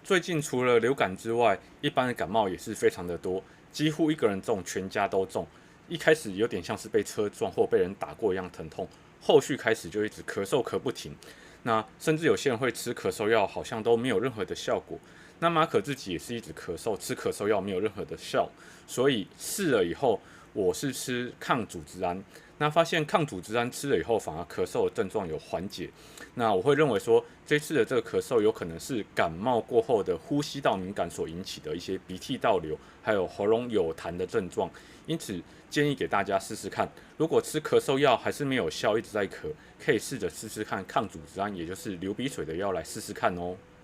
最近除了流感之外，一般的感冒也是非常的多，几乎一个人中，全家都中。一开始有点像是被车撞或被人打过一样疼痛，后续开始就一直咳嗽咳不停。那甚至有些人会吃咳嗽药，好像都没有任何的效果。那马可自己也是一直咳嗽，吃咳嗽药没有任何的效，所以试了以后，我是吃抗组织胺。那发现抗组织胺吃了以后，反而咳嗽的症状有缓解。那我会认为说，这次的这个咳嗽有可能是感冒过后的呼吸道敏感所引起的一些鼻涕倒流，还有喉咙有痰的症状。因此建议给大家试试看，如果吃咳嗽药还是没有效，一直在咳，可以试着试试看抗组织胺，也就是流鼻水的药来试试看哦。